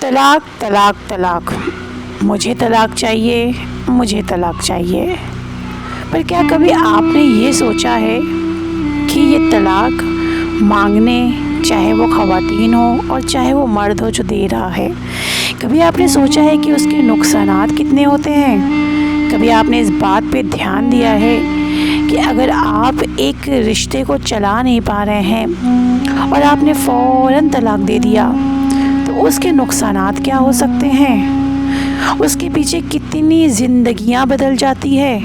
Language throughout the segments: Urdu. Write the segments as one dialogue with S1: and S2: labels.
S1: طلاق طلاق طلاق، مجھے طلاق چاہیے، مجھے طلاق چاہیے۔ پر کیا کبھی آپ نے یہ سوچا ہے کہ یہ طلاق مانگنے چاہے وہ خواتین ہو اور چاہے وہ مرد ہو جو دے رہا ہے، کبھی آپ نے سوچا ہے کہ اس کے نقصانات کتنے ہوتے ہیں؟ کبھی آپ نے اس بات پہ دھیان دیا ہے کہ اگر آپ ایک رشتے کو چلا نہیں پا رہے ہیں اور آپ نے فوراً طلاق دے دیا تو اس کے نقصانات کیا ہو سکتے ہیں؟ اس کے پیچھے کتنی زندگیاں بدل جاتی ہے؟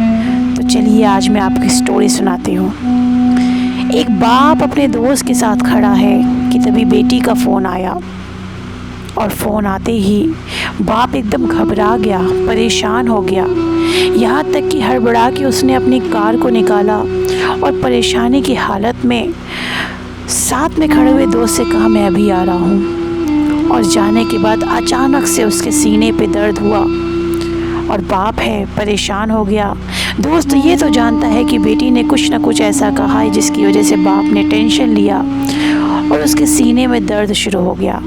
S1: تو چلیے آج میں آپ کی سٹوری سناتی ہوں۔ ایک باپ اپنے دوست کے ساتھ کھڑا ہے کہ تبھی بیٹی کا فون آیا، اور فون آتے ہی باپ ایک دم گھبرا گیا، پریشان ہو گیا، یہاں تک کہ ہڑبڑا کے اس نے اپنی کار کو نکالا اور پریشانی کی حالت میں ساتھ میں کھڑے ہوئے دوست سے کہا میں ابھی آ رہا ہوں۔ اور جانے کے بعد اچانک سے اس کے سینے پہ درد ہوا اور باپ ہے پریشان ہو گیا۔ دوست یہ تو جانتا ہے کہ بیٹی نے کچھ نہ کچھ ایسا کہا ہے جس کی وجہ سے باپ نے ٹینشن لیا اور اس کے سینے میں درد شروع ہو گیا،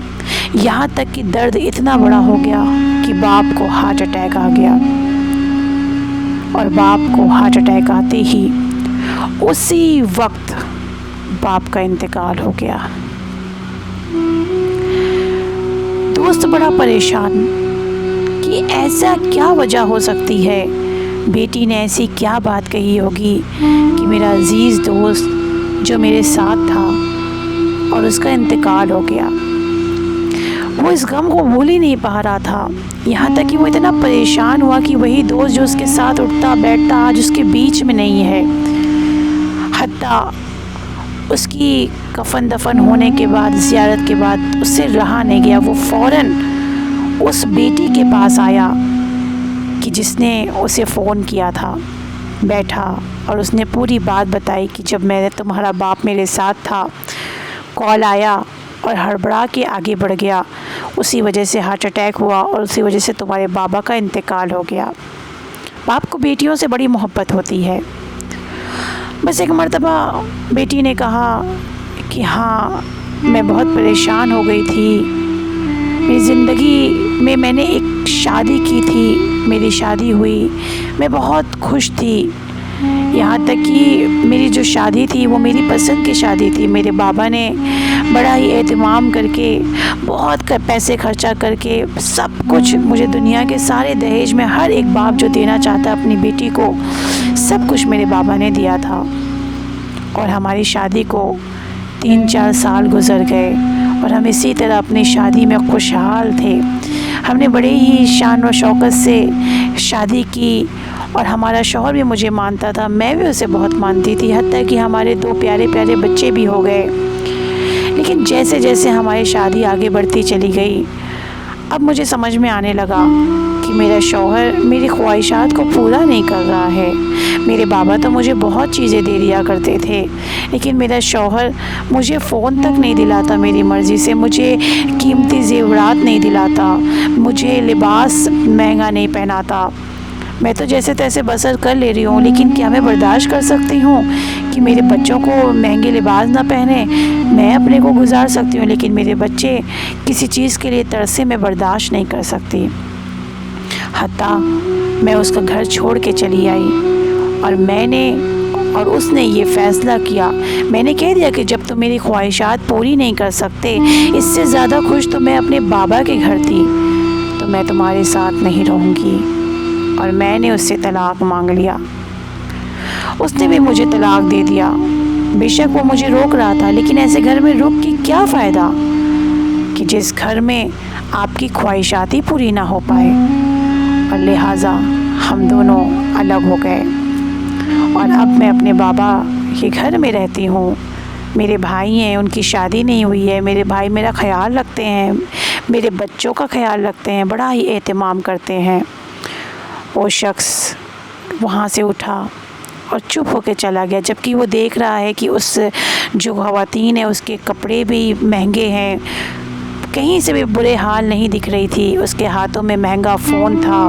S1: یہاں تک کہ درد اتنا بڑا ہو گیا کہ باپ کو ہارٹ اٹیک آ گیا، اور باپ کو ہارٹ اٹیک آتے ہی اسی وقت باپ کا انتقال ہو گیا۔ دوست بڑا پریشان کہ ایسا کیا وجہ ہو سکتی ہے، بیٹی نے ایسی کیا بات کہی ہوگی کہ میرا عزیز دوست جو میرے ساتھ تھا اور اس کا انتقال ہو گیا۔ وہ اس غم کو بھول ہی نہیں پا رہا تھا، یہاں تک کہ وہ اتنا پریشان ہوا کہ وہی دوست جو اس کے ساتھ اٹھتا بیٹھتا آج اس کے بیچ میں نہیں ہے۔ حتیٰ اس کی کفن دفن ہونے کے بعد، زیارت کے بعد اس سے رہا نہیں گیا، وہ فوراً اس بیٹی کے پاس آیا کہ جس نے اسے فون کیا تھا، بیٹھا اور اس نے پوری بات بتائی کہ جب تمہارا باپ میرے ساتھ تھا، کال آیا اور ہڑبڑا کے آگے بڑھ گیا، اسی وجہ سے ہارٹ اٹیک ہوا اور اسی وجہ سے تمہارے بابا کا انتقال ہو گیا۔ باپ کو بیٹیوں سے بڑی محبت ہوتی ہے۔ بس ایک مرتبہ بیٹی نے کہا کہ ہاں میں بہت پریشان ہو گئی تھی، میری زندگی میں نے ایک شادی کی تھی، میری شادی ہوئی، میں بہت خوش تھی، یہاں تک کہ میری جو شادی تھی وہ میری پسند کی شادی تھی، میرے بابا نے بڑا ہی اہتمام کر کے، بہت پیسے خرچہ کر کے، سب کچھ مجھے دنیا کے سارے دہیج میں ہر ایک باپ جو دینا چاہتا ہے اپنی بیٹی کو، سب کچھ میرے بابا نے دیا تھا، اور ہماری شادی کو 3-4 سال گزر گئے اور ہم اسی طرح اپنی شادی میں خوشحال تھے۔ ہم نے بڑے ہی شان و شوکت سے شادی کی اور ہمارا شوہر بھی مجھے مانتا تھا، میں بھی اسے بہت مانتی تھی، حتیٰ کہ ہمارے 2 پیارے پیارے بچے بھی ہو گئے۔ لیکن جیسے جیسے ہماری شادی آگے بڑھتی چلی گئی، اب مجھے سمجھ میں آنے لگا کہ میرا شوہر میری خواہشات کو پورا نہیں کر رہا ہے۔ میرے بابا تو مجھے بہت چیزیں دے دیا کرتے تھے، لیکن میرا شوہر مجھے فون تک نہیں دلاتا میری مرضی سے، مجھے قیمتی زیورات نہیں دلاتا، مجھے لباس مہنگا نہیں پہناتا۔ میں تو جیسے تیسے بسر کر لے رہی ہوں، لیکن کیا میں برداشت کر سکتی ہوں کہ میرے بچوں کو مہنگے لباس نہ پہنے؟ میں اپنے کو گزار سکتی ہوں، لیکن میرے بچے کسی چیز کے لیے ترسے میں برداشت نہیں کر سکتی۔ حتیٰ میں اس کا گھر چھوڑ کے چلی آئی، اور اس نے یہ فیصلہ کیا، میں نے کہہ دیا کہ جب تم میری خواہشات پوری نہیں کر سکتے، اس سے زیادہ خوش تو میں اپنے بابا کے گھر تھی، تو میں تمہارے ساتھ نہیں رہوں گی، اور میں نے اس سے طلاق مانگ لیا۔ اس نے بھی مجھے طلاق دے دیا۔ بے شک وہ مجھے روک رہا تھا، لیکن ایسے گھر میں روک کے کیا فائدہ کہ جس گھر میں آپ کی خواہشات ہی پوری نہ ہو پائے، اور لہٰذا ہم دونوں الگ ہو گئے، اور اب میں اپنے بابا کے گھر میں رہتی ہوں۔ میرے بھائی ہیں، ان کی شادی نہیں ہوئی ہے، میرے بھائی میرا خیال رکھتے ہیں، میرے بچوں کا خیال رکھتے ہیں، بڑا ہی اہتمام کرتے ہیں۔ وہ شخص وہاں سے اٹھا اور چپ ہو کے چلا گیا، جبکہ وہ دیکھ رہا ہے کہ اس جو خواتین ہے اس کے کپڑے بھی مہنگے ہیں، کہیں سے بھی برے حال نہیں دکھ رہی تھی، اس کے ہاتھوں میں مہنگا فون تھا۔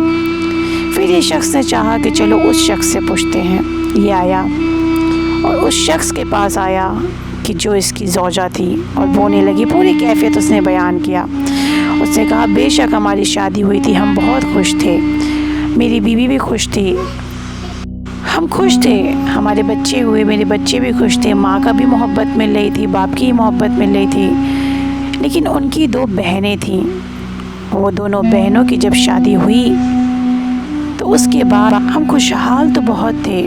S1: پھر یہ شخص نے چاہا کہ چلو اس شخص سے پوچھتے ہیں۔ یہ آیا اور اس شخص کے پاس آیا کہ جو اس کی زوجہ تھی، اور بونے لگی، پوری کیفیت اس نے بیان کیا۔ اس نے کہا بے شک ہماری شادی ہوئی تھی، ہم بہت خوش تھے، میری بیوی بھی خوش تھی، ہم خوش تھے، ہمارے بچے ہوئے، میرے بچے بھی خوش تھے، ماں کا بھی محبت مل رہی تھی، باپ کی محبت مل رہی تھی۔ لیکن ان کی 2 بہنیں تھیں، وہ دونوں بہنوں کی جب شادی ہوئی تو اس کے بعد ہم خوشحال تو بہت تھے،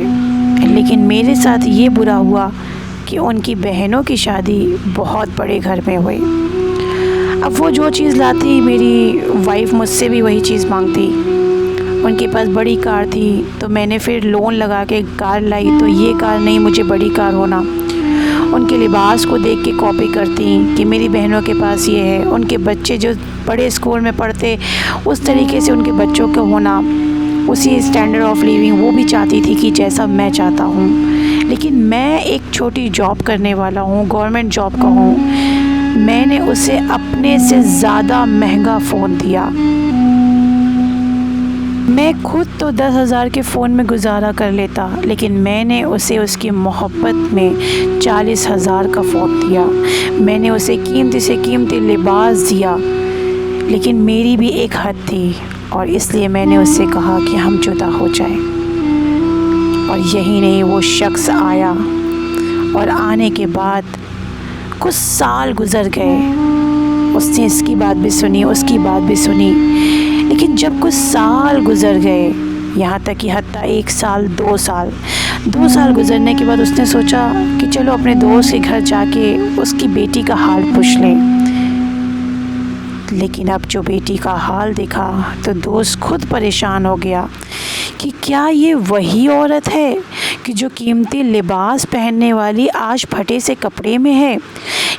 S1: لیکن میرے ساتھ یہ برا ہوا کہ ان کی بہنوں کی شادی بہت بڑے گھر میں ہوئی۔ اب وہ جو چیز لاتی میری وائف مجھ سے بھی وہی چیز مانگتی۔ ان کے پاس بڑی کار تھی تو میں نے پھر لون لگا کے کار لائی، تو یہ کار نہیں، مجھے بڑی کار ہونا۔ ان کے لباس کو دیکھ کے کاپی کرتی کہ میری بہنوں کے پاس یہ ہے، ان کے بچے جو بڑے اسکول میں پڑھتے اس طریقے سے ان کے بچوں کو ہونا، اسی اسٹینڈرڈ آف لیونگ وہ بھی چاہتی تھی کہ جیسا میں چاہتا ہوں۔ لیکن میں ایک چھوٹی جاب کرنے والا ہوں، گورنمنٹ جاب کا ہوں، میں نے اسے اپنے سے زیادہ مہنگا فون دیا۔ میں خود تو 10,000 کے فون میں گزارا کر لیتا، لیکن میں نے اسے اس کی محبت میں 40,000 کا فون دیا۔ میں نے اسے قیمتی سے قیمتی لباس دیا، لیکن میری بھی ایک حد تھی، اور اس لیے میں نے اس سے کہا کہ ہم جدا ہو جائیں۔ اور یہی نہیں، وہ شخص آیا، اور آنے کے بعد کچھ سال گزر گئے، اس نے اس کی بات بھی سنی، اس کی بات بھی سنی، لیکن جب کچھ سال گزر گئے، یہاں تک کہ حتیٰ 1 سال 2 سال گزرنے کے بعد اس نے سوچا کہ چلو اپنے دوست کے گھر جا کے اس کی بیٹی کا حال پوچھ لیں۔ لیکن اب جو بیٹی کا حال دیکھا تو دوست خود پریشان ہو گیا کہ کیا یہ وہی عورت ہے کہ جو قیمتی لباس پہننے والی آج پھٹے سے کپڑے میں ہے؟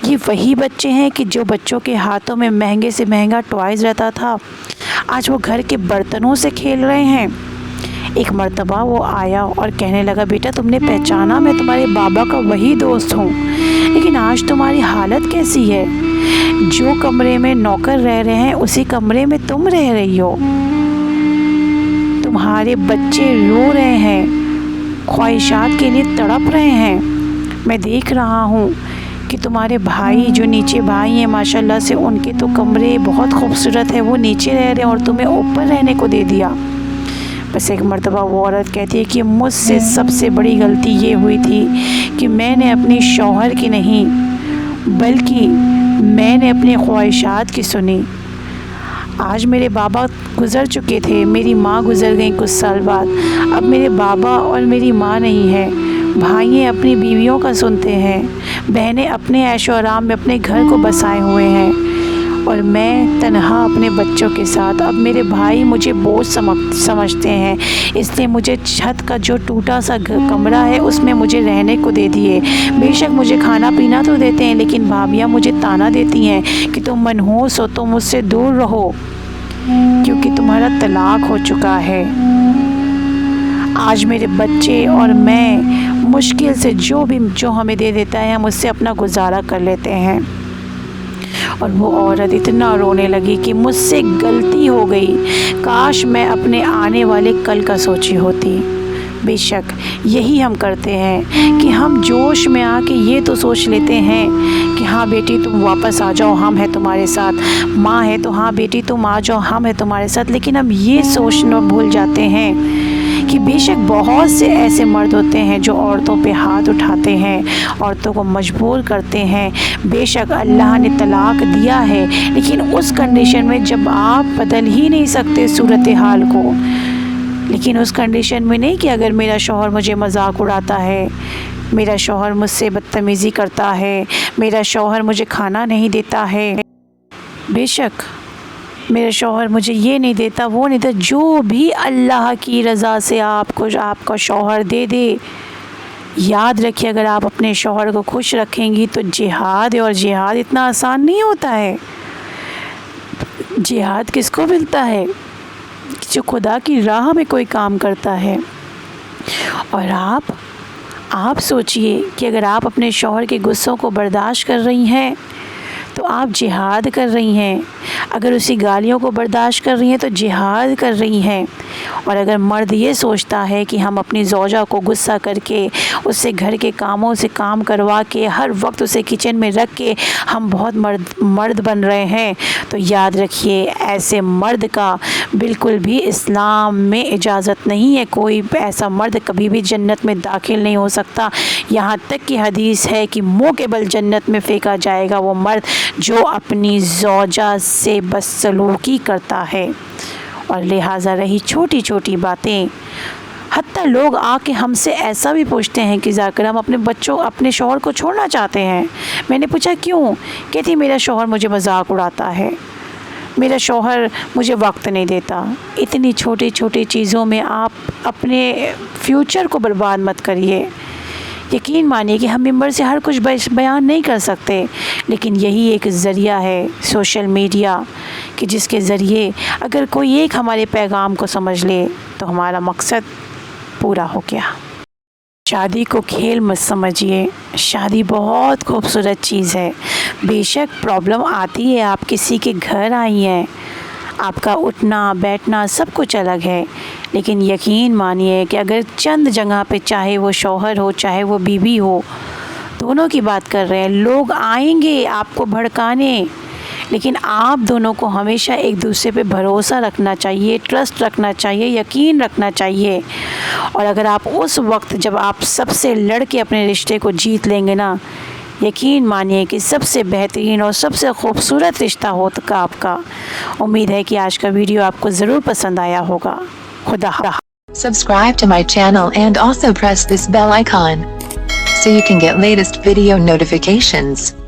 S1: یہ وہی بچے ہیں کہ جو بچوں کے ہاتھوں میں مہنگے سے مہنگا ٹوائز رہتا تھا، آج وہ گھر کے برتنوں سے کھیل رہے ہیں؟ ایک مرتبہ وہ آیا اور کہنے لگا بیٹا تم نے پہچانا میں تمہارے بابا کا وہی دوست ہوں، لیکن آج تمہاری حالت کیسی ہے؟ جو کمرے میں نوکر رہ رہے ہیں اسی کمرے میں تم رہ رہی ہو، تمہارے بچے رو رہے ہیں، خواہشات کے لیے تڑپ رہے ہیں، میں دیکھ رہا ہوں کہ تمہارے بھائی جو نیچے بھائی ہیں ماشاءاللہ سے ان کے تو کمرے بہت خوبصورت ہے، وہ نیچے رہ رہے ہیں اور تمہیں اوپر رہنے کو دے دیا۔ بس ایک مرتبہ وہ عورت کہتی ہے کہ مجھ سے سب سے بڑی غلطی یہ ہوئی تھی کہ میں نے اپنی شوہر کی نہیں بلکہ میں نے اپنی خواہشات کی سنی۔ آج میرے بابا گزر چکے تھے، میری ماں گزر گئیں کچھ سال بعد، اب میرے بابا اور میری ماں نہیں ہے، بھائی اپنی بیویوں کا سنتے ہیں، بہنیں اپنے عیش و آرام میں اپنے گھر کو بسائے ہوئے ہیں، اور میں تنہا اپنے بچوں کے ساتھ۔ اب میرے بھائی مجھے بوجھ سمجھتے ہیں، اس لیے مجھے چھت کا جو ٹوٹا سا کمرہ ہے اس میں مجھے رہنے کو دے دیے۔ بے شک مجھے کھانا پینا تو دیتے ہیں، لیکن بھابیاں مجھے تانا دیتی ہیں کہ تم منحوس ہو، تم مجھ سے دور رہو کیونکہ تمہارا طلاق ہو چکا ہے۔ آج میرے بچے اور میں مشکل سے جو ہمیں دے دیتا ہے ہم اس سے اپنا گزارا کر لیتے ہیں۔ اور وہ عورت اتنا رونے لگی کہ مجھ سے غلطی ہو گئی، کاش میں اپنے آنے والے کل کا سوچی ہوتی۔ بے شک یہی ہم کرتے ہیں کہ ہم جوش میں آ کے یہ تو سوچ لیتے ہیں کہ ہاں بیٹی تم واپس آ جاؤ، ہم ہیں تمہارے ساتھ، ماں ہے تو ہاں بیٹی تم آ جاؤ، ہم ہیں تمہارے ساتھ، لیکن ہم یہ سوچنا بھول جاتے ہیں کہ بے شک بہت سے ایسے مرد ہوتے ہیں جو عورتوں پہ ہاتھ اٹھاتے ہیں، عورتوں کو مجبور کرتے ہیں۔ بے شک اللہ نے طلاق دیا ہے، لیکن اس کنڈیشن میں جب آپ بدل ہی نہیں سکتے صورتحال کو، لیکن اس کنڈیشن میں نہیں کہ اگر میرا شوہر مجھے مذاق اڑاتا ہے، میرا شوہر مجھ سے بدتمیزی کرتا ہے، میرا شوہر مجھے کھانا نہیں دیتا ہے، بے شک میرا شوہر مجھے یہ نہیں دیتا وہ نہیں دیتا، جو بھی اللہ کی رضا سے آپ کا شوہر دے دے، یاد رکھیے اگر آپ اپنے شوہر کو خوش رکھیں گی تو جہاد ہے، اور جہاد اتنا آسان نہیں ہوتا ہے۔ جہاد کس کو ملتا ہے؟ جو خدا کی راہ میں کوئی کام کرتا ہے۔ اور آپ سوچئے کہ اگر آپ اپنے شوہر کے غصوں کو برداشت کر رہی ہیں تو آپ جہاد کر رہی ہیں، اگر اسی گالیوں کو برداشت کر رہی ہیں تو جہاد کر رہی ہیں، اور اگر مرد یہ سوچتا ہے کہ ہم اپنی زوجہ کو غصہ کر کے اس سے گھر کے کاموں سے کام کروا کے ہر وقت اسے کچن میں رکھ کے ہم بہت مرد بن رہے ہیں، تو یاد رکھیے ایسے مرد کا بالکل بھی اسلام میں اجازت نہیں ہے۔ کوئی ایسا مرد کبھی بھی جنت میں داخل نہیں ہو سکتا، یہاں تک کہ حدیث ہے کہ منہ کے بل جنت میں پھینکا جائے گا وہ مرد جو اپنی زوجہ سے بدسلوکی کرتا ہے۔ اور لہٰذا رہی چھوٹی چھوٹی باتیں، حتیٰ لوگ آ کے ہم سے ایسا بھی پوچھتے ہیں کہ ذاکر ہم اپنے شوہر کو چھوڑنا چاہتے ہیں۔ میں نے پوچھا کیوں؟ کہتی میرا شوہر مجھے مذاق اڑاتا ہے، میرا شوہر مجھے وقت نہیں دیتا۔ اتنی چھوٹی چھوٹی چیزوں میں آپ اپنے فیوچر کو برباد مت کریے۔ یقین مانیے کہ ہم ممبر سے ہر کچھ بیان نہیں کر سکتے، لیکن یہی ایک ذریعہ ہے سوشل میڈیا کہ جس کے ذریعے اگر کوئی ایک ہمارے پیغام کو سمجھ لے تو ہمارا مقصد پورا ہو گیا۔ شادی کو کھیل مت سمجھیے، شادی بہت خوبصورت چیز ہے۔ بے شک پرابلم آتی ہے، آپ کسی کے گھر آئی ہیں، آپ کا اٹھنا بیٹھنا سب کچھ الگ ہے، لیکن یقین مانیے کہ اگر چند جگہ پہ چاہے وہ شوہر ہو چاہے وہ بیوی ہو، دونوں کی بات کر رہے ہیں، لوگ آئیں گے آپ کو بھڑکانے، لیکن آپ دونوں کو ہمیشہ ایک دوسرے پہ بھروسہ رکھنا چاہیے، ٹرسٹ رکھنا چاہیے، یقین رکھنا چاہیے۔ اور اگر آپ اس وقت جب آپ سب سے لڑ کے اپنے رشتے کو جیت لیں گے نا، یقین مانیے کہ سب سے بہترین اور سب سے خوبصورت رشتہ ہوگا آپ کا۔ امید ہے کہ آج کا ویڈیو آپ کو ضرور پسند آیا ہوگا۔ خدا حافظ۔
S2: Subscribe to my channel and also press this bell icon so you can get latest video notifications.